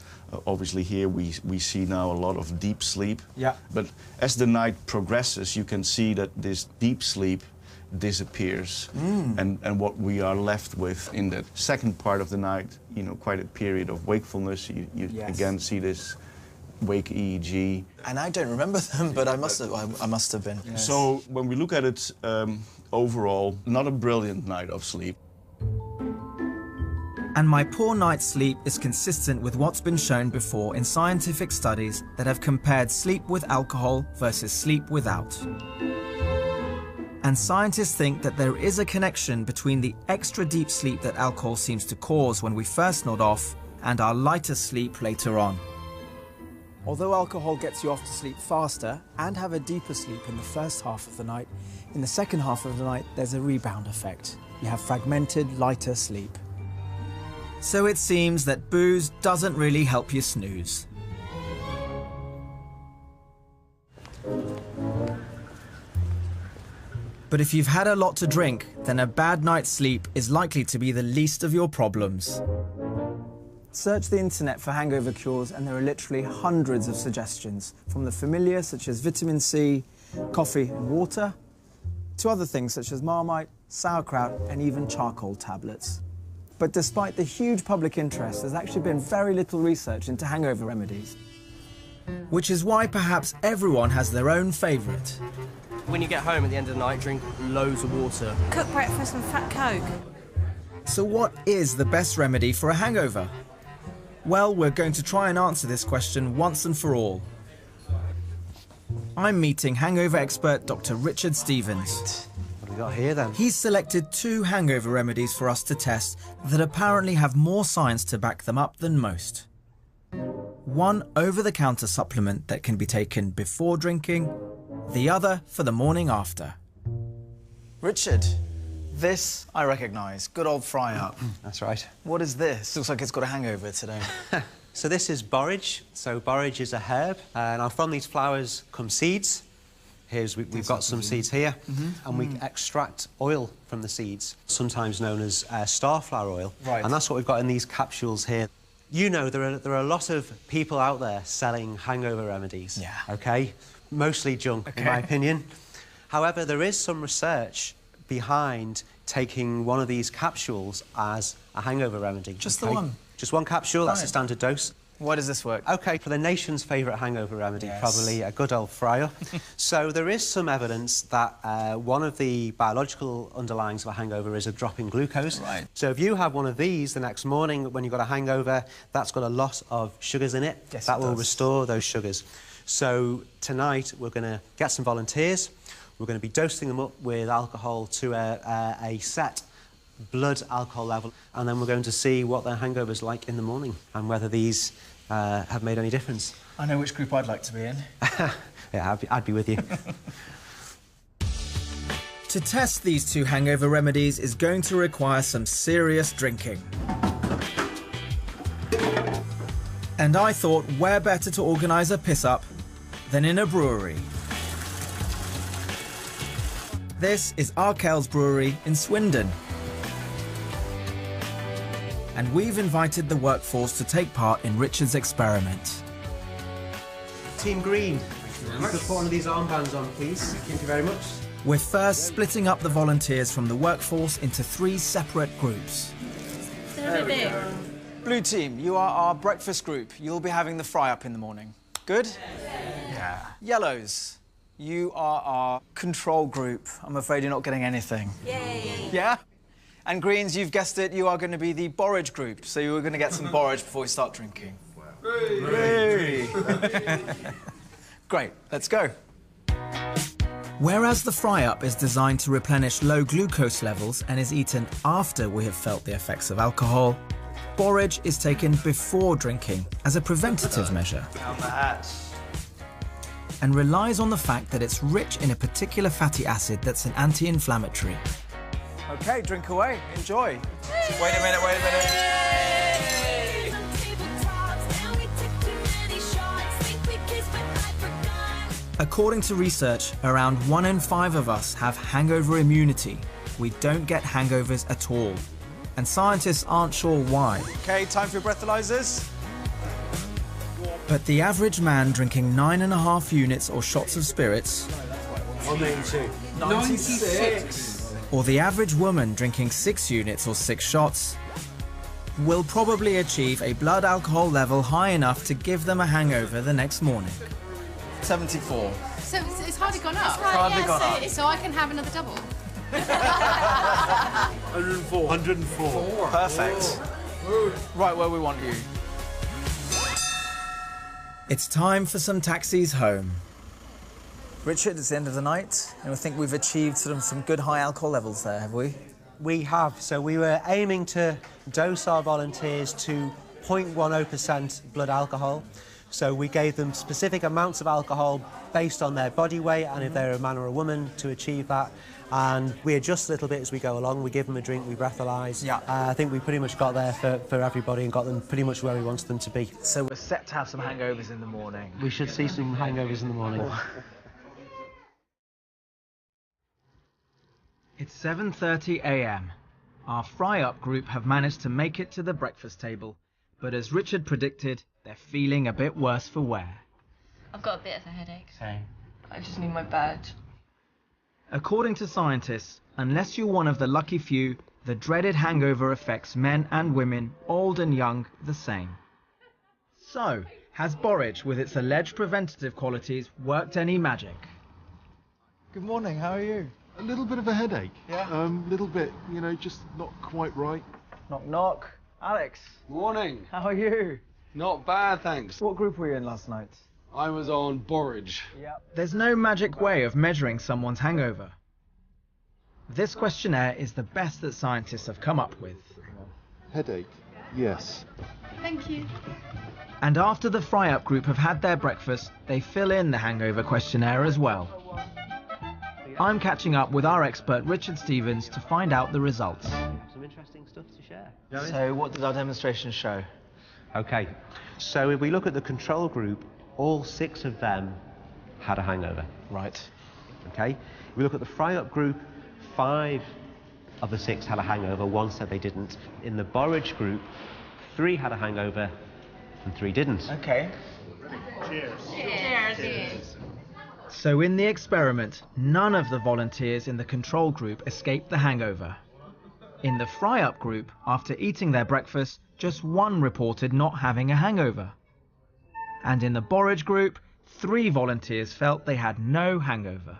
Obviously here we see now a lot of deep sleep. Yeah. But as the night progresses, you can see that this deep sleep disappears, and what we are left with in the second part of the night, you know, quite a period of wakefulness. You Yes. again see this wake EEG. And I don't remember them, but I must have been. Yes. So when we look at it overall, not a brilliant night of sleep. And my poor night's sleep is consistent with what's been shown before in scientific studies that have compared sleep with alcohol versus sleep without. And scientists think that there is a connection between the extra deep sleep that alcohol seems to cause when we first nod off and our lighter sleep later on. Although alcohol gets you off to sleep faster and have a deeper sleep in the first half of the night, in the second half of the night there's a rebound effect. You have fragmented, lighter sleep. So it seems that booze doesn't really help you snooze. But if you've had a lot to drink, then a bad night's sleep is likely to be the least of your problems. Search the internet for hangover cures and there are literally hundreds of suggestions, from the familiar such as vitamin C, coffee and water, to other things such as Marmite, sauerkraut and even charcoal tablets. But despite the huge public interest, there's actually been very little research into hangover remedies. Which is why perhaps everyone has their own favourite. When you get home at the end of the night, drink loads of water. Cook breakfast and fat Coke. So what is the best remedy for a hangover? Well, we're going to try and answer this question once and for all. I'm meeting hangover expert Dr. Richard Stevens. What have we got here then? He's selected 2 hangover remedies for us to test that apparently have more science to back them up than most. One over-the-counter supplement that can be taken before drinking, the other for the morning after. Richard, this I recognise. Good old fry-up. That's right. What is this? Looks like it's got a hangover today. So this is borage. So borage is a herb. Now from these flowers come seeds. We've got some seeds here. And we extract oil from the seeds, sometimes known as starflower oil. Right. And that's what we've got in these capsules here. You know, there are a lot of people out there selling hangover remedies. Yeah. OK? Mostly junk, in my opinion. However, there is some research behind taking one of these capsules as a hangover remedy. Just the one? Just one capsule, that's the standard dose. Why does this work? OK, for the nation's favourite hangover remedy, probably a good old fry-up. So there is some evidence that one of the biological underlyings of a hangover is a drop in glucose. Right. So if you have one of these the next morning when you've got a hangover, that's got a lot of sugars in it. Yes, that it will does. restore those sugars. So tonight we're going to get some volunteers. We're going to be dosing them up with alcohol to a set blood alcohol level, and then we're going to see what their hangover's like in the morning and whether these have made any difference. I know which group I'd like to be in. Yeah, I'd be with you. To test these 2 hangover remedies is going to require some serious drinking. And I thought where better to organise a piss-up than in a brewery. This is Arkel's Brewery in Swindon. And we've invited the workforce to take part in Richard's experiment. Team Green, you could put one of these armbands on, please. Thank you very much. We're first splitting up the volunteers from the workforce into 3 separate groups. Blue team, you are our breakfast group. You'll be having the fry-up in the morning. Good? Yeah. Yellows, you are our control group. I'm afraid you're not getting anything. Yay! Yeah? And greens, you've guessed it, you are going to be the borage group, so you are going to get some borage before we start drinking. Hey. Great, let's go. Whereas the fry-up is designed to replenish low glucose levels and is eaten after we have felt the effects of alcohol, borage is taken before drinking as a preventative measure and relies on the fact that it's rich in a particular fatty acid that's an anti-inflammatory. OK, drink away. Enjoy. Wait a minute. According to research, around 1 in 5 of us have hangover immunity. We don't get hangovers at all. And scientists aren't sure why. OK, time for your breathalyzers. But the average man drinking 9.5 units or shots of spirits, 96. or the average woman drinking 6 units or 6 shots, will probably achieve a blood alcohol level high enough to give them a hangover the next morning. 74. So it's hardly gone up. Hardly gone up. So I can have another double. 104. 104. Perfect. Right where we want you. It's time for some taxis home. Richard, it's the end of the night, and I think we've achieved sort of some good high alcohol levels there, have we? We have. So we were aiming to dose our volunteers to 0.10% blood alcohol. So we gave them specific amounts of alcohol based on their body weight and if they're a man or a woman to achieve that. And we adjust a little bit as we go along. We give them a drink, we breathalyse. Yeah. I think we pretty much got there for everybody and got them pretty much where we wanted them to be. So we're set to have some hangovers in the morning. We should see some hangovers in the morning. It's 7:30 a.m. Our fry-up group have managed to make it to the breakfast table, but as Richard predicted, they're feeling a bit worse for wear. I've got a bit of a headache. Same. I just need my bed. According to scientists, unless you're one of the lucky few, the dreaded hangover affects men and women, old and young, the same. So, has borage, with its alleged preventative qualities, worked any magic? Good morning, how are you? A little bit of a headache. Yeah? Little bit, you know, just not quite right. Knock, knock. Alex. Morning. How are you? Not bad, thanks. What group were you in last night? I was on borage. Yep. There's no magic way of measuring someone's hangover. This questionnaire is the best that scientists have come up with. Headache, yes. Thank you. And after the fry-up group have had their breakfast, they fill in the hangover questionnaire as well. I'm catching up with our expert Richard Stevens to find out the results. Some interesting stuff to share. So what did our demonstration show? Okay, so if we look at the control group, all 6 of them had a hangover. Right. Okay, if we look at the fry-up group, 5 of the 6 had a hangover, 1 said they didn't. In the borage group, 3 had a hangover and 3 didn't. Okay. Cheers. Cheers. Cheers. So in the experiment, none of the volunteers in the control group escaped the hangover. In the fry-up group, after eating their breakfast, just 1 reported not having a hangover. And in the borage group, 3 volunteers felt they had no hangover.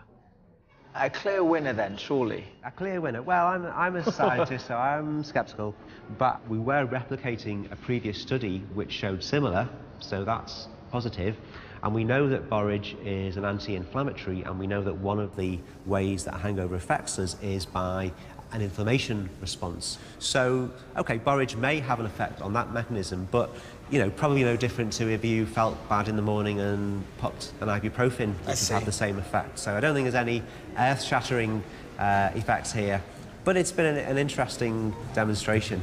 A clear winner then, surely? A clear winner. Well, I'm a scientist, so I'm sceptical. But we were replicating a previous study which showed similar, so that's positive. And we know that borage is an anti-inflammatory, and we know that one of the ways that a hangover affects us is by an inflammation response. So, okay, borage may have an effect on that mechanism, but, you know, probably no different to if you felt bad in the morning and popped an ibuprofen, which would have the same effect. So I don't think there's any earth-shattering effects here, but it's been an interesting demonstration.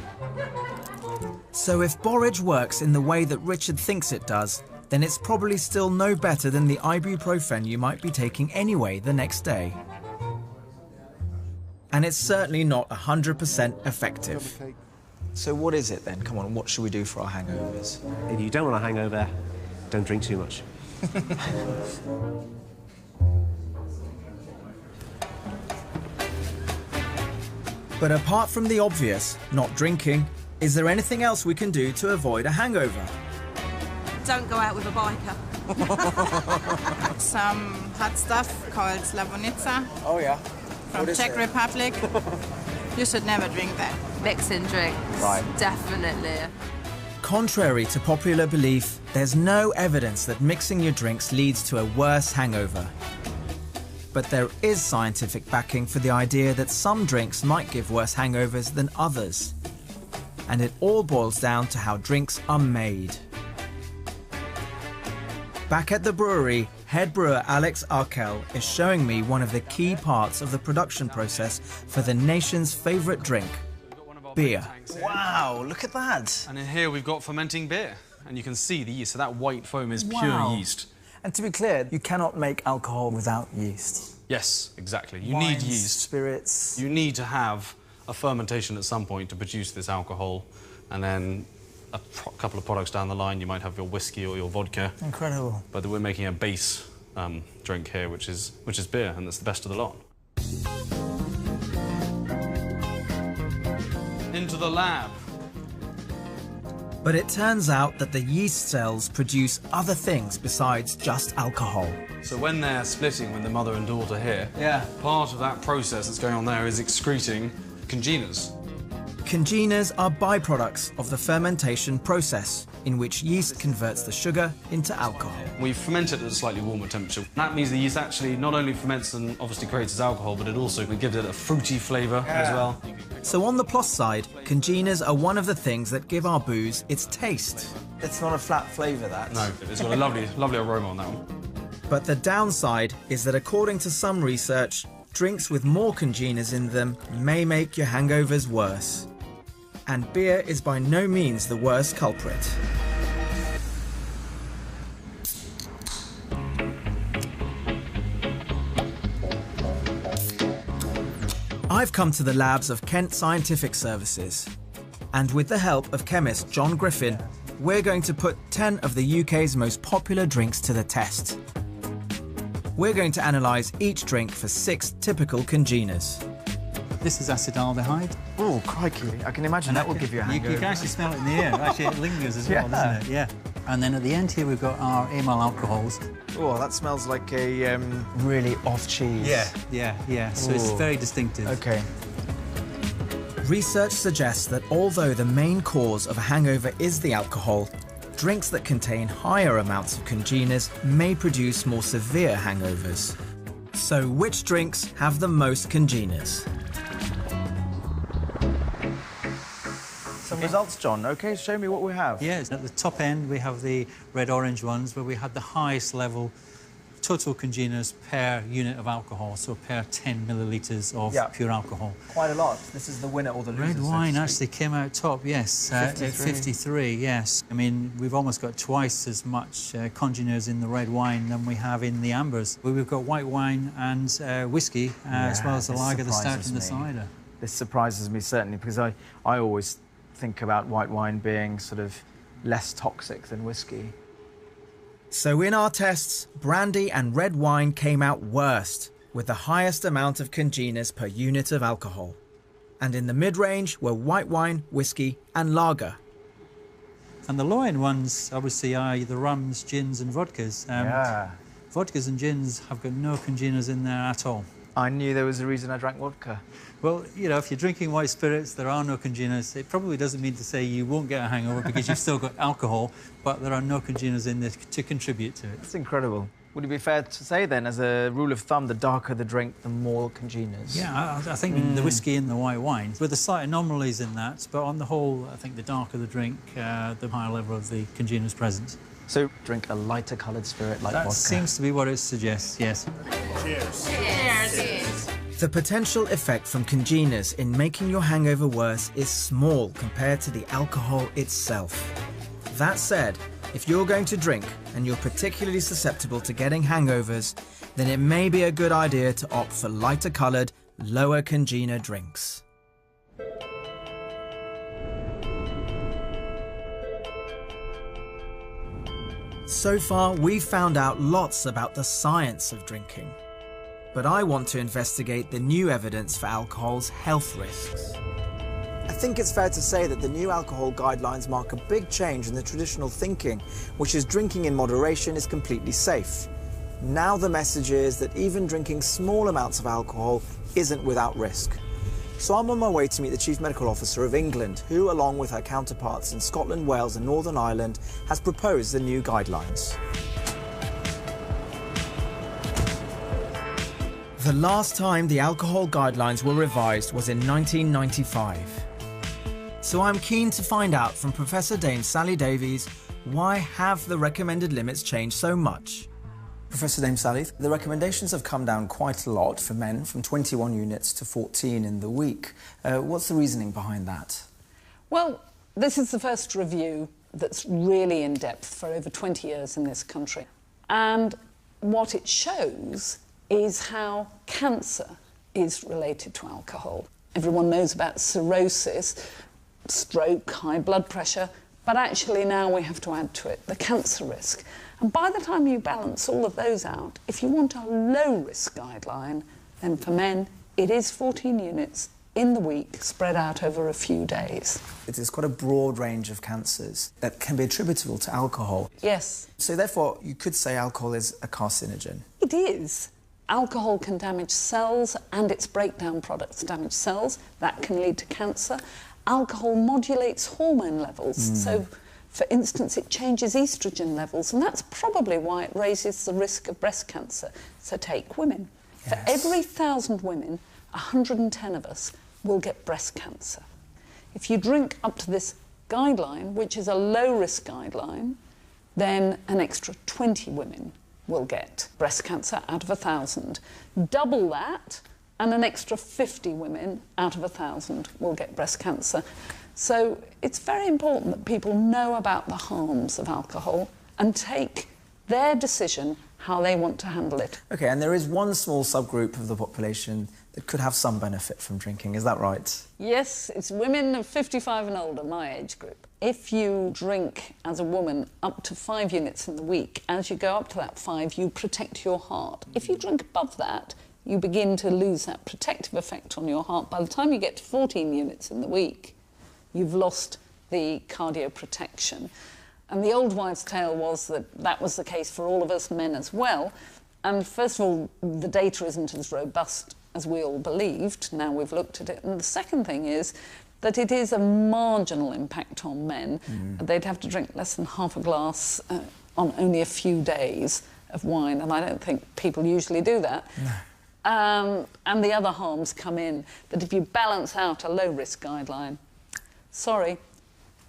So if borage works in the way that Richard thinks it does, then it's probably still no better than the ibuprofen you might be taking anyway the next day. And it's certainly not 100% effective. So what is it then? Come on, what should we do for our hangovers? If you don't want a hangover, don't drink too much. But apart from the obvious, not drinking, is there anything else we can do to avoid a hangover? Don't go out with a biker. Some hot stuff called Slavonitsa. Oh yeah. From Czech Republic. You should never drink that. Mixing drinks. Right. Definitely. Contrary to popular belief, there's no evidence that mixing your drinks leads to a worse hangover. But there is scientific backing for the idea that some drinks might give worse hangovers than others. And it all boils down to how drinks are made. Back at the brewery, head brewer Alex Arkel is showing me one of the key parts of the production process for the nation's favourite drink, beer. Wow, look at that. And in here we've got fermenting beer. And you can see the yeast, so that white foam is pure yeast. And to be clear, you cannot make alcohol without yeast. Yes, exactly. You Wines, need yeast. Spirits. You need to have a fermentation at some point to produce this alcohol, and then a couple of products down the line, you might have your whiskey or your vodka. Incredible. But we're making a base drink here, which is beer, and that's the best of the lot. Into the lab. But it turns out that the yeast cells produce other things besides just alcohol. So when they're splitting, when the mother and daughter here, yeah, part of that process that's going on there is excreting congeners. Congeners are byproducts of the fermentation process, in which yeast converts the sugar into alcohol. We ferment it at a slightly warmer temperature. That means the yeast actually not only ferments and obviously creates its alcohol, but it also gives it a fruity flavour as well. So on the plus side, congeners are one of the things that give our booze its taste. It's not a flat flavour, that. No, it's got a lovely, lovely aroma on that one. But the downside is that according to some research, drinks with more congeners in them may make your hangovers worse. And beer is by no means the worst culprit. I've come to the labs of Kent Scientific Services, and with the help of chemist John Griffin, we're going to put 10 of the UK's most popular drinks to the test. We're going to analyse each drink for 6 typical congeners. This is acetaldehyde. Oh, crikey. I can imagine that will give you a hangover. You can actually smell it in the air. Actually, it lingers as well, doesn't it? Yeah. And then at the end here, we've got our amyl alcohols. Oh, that smells like a really off cheese. Yeah. So it's very distinctive. OK. Research suggests that although the main cause of a hangover is the alcohol, drinks that contain higher amounts of congeners may produce more severe hangovers. So which drinks have the most congeners? Some results, John. OK, show me what we have. Yes, at the top end, we have the red-orange ones, where we had the highest level total congeners per unit of alcohol, so per 10 millilitres of pure alcohol. Quite a lot. This is the winner or the loser. Red wine actually came out top, yes. 53, yes. I mean, we've almost got twice as much congeners in the red wine than we have in the ambers. We've got white wine and whiskey, as well as the lager, the stout and the cider. This surprises me, certainly, because I always think about white wine being sort of less toxic than whiskey. So in our tests, brandy and red wine came out worst, with the highest amount of congeners per unit of alcohol. And in the mid-range were white wine, whiskey and lager. And the low-end ones, obviously, are the rums, gins and vodkas. Vodkas and gins have got no congeners in there at all. I knew there was a reason I drank vodka. Well, you know, if you're drinking white spirits, there are no congeners. It probably doesn't mean to say you won't get a hangover because you've still got alcohol, but there are no congeners in there to contribute to it. That's incredible. Would it be fair to say, then, as a rule of thumb, the darker the drink, the more congeners? Yeah, I think the whiskey and the white wine, with the slight anomalies in that, but on the whole, I think the darker the drink, the higher level of the congeners present. So, drink a lighter coloured spirit like vodka? That seems to be what it suggests, yes. Cheers. Cheers. The potential effect from congeners in making your hangover worse is small compared to the alcohol itself. That said, if you're going to drink and you're particularly susceptible to getting hangovers, then it may be a good idea to opt for lighter coloured, lower congener drinks. So far, we've found out lots about the science of drinking. But I want to investigate the new evidence for alcohol's health risks. I think it's fair to say that the new alcohol guidelines mark a big change in the traditional thinking, which is drinking in moderation is completely safe. Now the message is that even drinking small amounts of alcohol isn't without risk. So I'm on my way to meet the Chief Medical Officer of England, who, along with her counterparts in Scotland, Wales and Northern Ireland, has proposed the new guidelines. The last time the alcohol guidelines were revised was in 1995. So I'm keen to find out from Professor Dame Sally Davies, why have the recommended limits changed so much? Professor Dame Sally, the recommendations have come down quite a lot for men, from 21 units to 14 in the week. What's the reasoning behind that? Well, this is the first review that's really in depth for over 20 years in this country. And what it shows is how cancer is related to alcohol. Everyone knows about cirrhosis, stroke, high blood pressure, but actually now we have to add to it the cancer risk. And by the time you balance all of those out, if you want a low-risk guideline, then for men, it is 14 units in the week, spread out over a few days. It is quite a broad range of cancers that can be attributable to alcohol. Yes. So therefore, you could say alcohol is a carcinogen. It is. Alcohol can damage cells and its breakdown products damage cells. That can lead to cancer. Alcohol modulates hormone levels. So, for instance, it changes estrogen levels, and that's probably why it raises the risk of breast cancer. So take women. Yes. For every 1,000 women, 110 of us will get breast cancer. If you drink up to this guideline, which is a low-risk guideline, then an extra 20 women will get breast cancer out of 1,000. Double that, and an extra 50 women out of 1,000 will get breast cancer. So it's very important that people know about the harms of alcohol and take their decision how they want to handle it. OK, and there is one small subgroup of the population that could have some benefit from drinking, is that right? Yes, it's women of 55 and older, my age group. If you drink as a woman up to 5 units in the week, as you go up to that 5, you protect your heart. If you drink above that, you begin to lose that protective effect on your heart. By the time you get to 14 units in the week, you've lost the cardioprotection. And the old wives' tale was that that was the case for all of us men as well. And first of all, the data isn't as robust as we all believed. Now we've looked at it. And the second thing is that it is a marginal impact on men. They'd have to drink less than half a glass on only a few days of wine, and I don't think people usually do that. No. And the other harms come in, that if you balance out a low-risk guideline, sorry,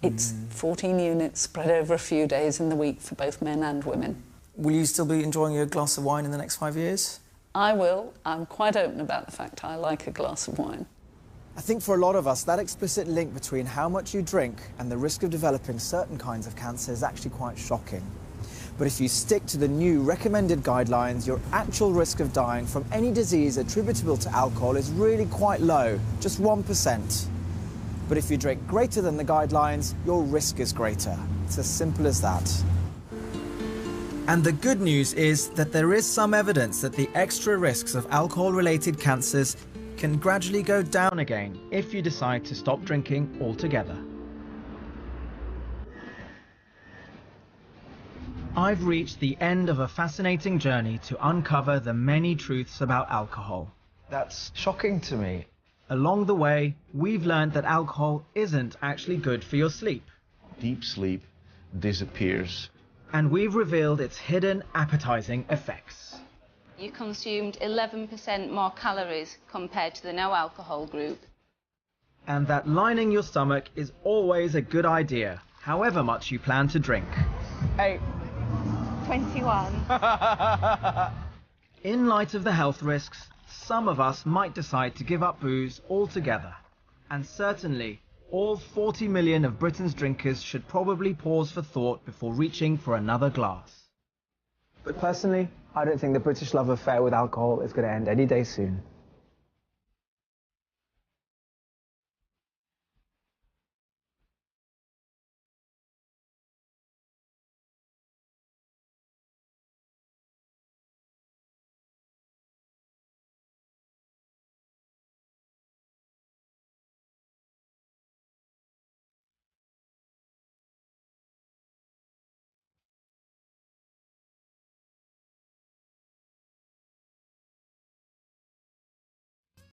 it's 14 units spread over a few days in the week for both men and women. Will you still be enjoying a glass of wine in the next 5 years? I will. I'm quite open about the fact I like a glass of wine. I think for a lot of us, that explicit link between how much you drink and the risk of developing certain kinds of cancer is actually quite shocking. But if you stick to the new recommended guidelines, your actual risk of dying from any disease attributable to alcohol is really quite low, just 1%. But if you drink greater than the guidelines, your risk is greater. It's as simple as that. And the good news is that there is some evidence that the extra risks of alcohol-related cancers can gradually go down again if you decide to stop drinking altogether. I've reached the end of a fascinating journey to uncover the many truths about alcohol. That's shocking to me. Along the way, we've learned that alcohol isn't actually good for your sleep. Deep sleep disappears. And we've revealed its hidden appetizing effects. You consumed 11% more calories compared to the no alcohol group. And that lining your stomach is always a good idea, however much you plan to drink. 21. In light of the health risks, some of us might decide to give up booze altogether. And certainly, all 40 million of Britain's drinkers should probably pause for thought before reaching for another glass. But personally, I don't think the British love affair with alcohol is going to end any day soon.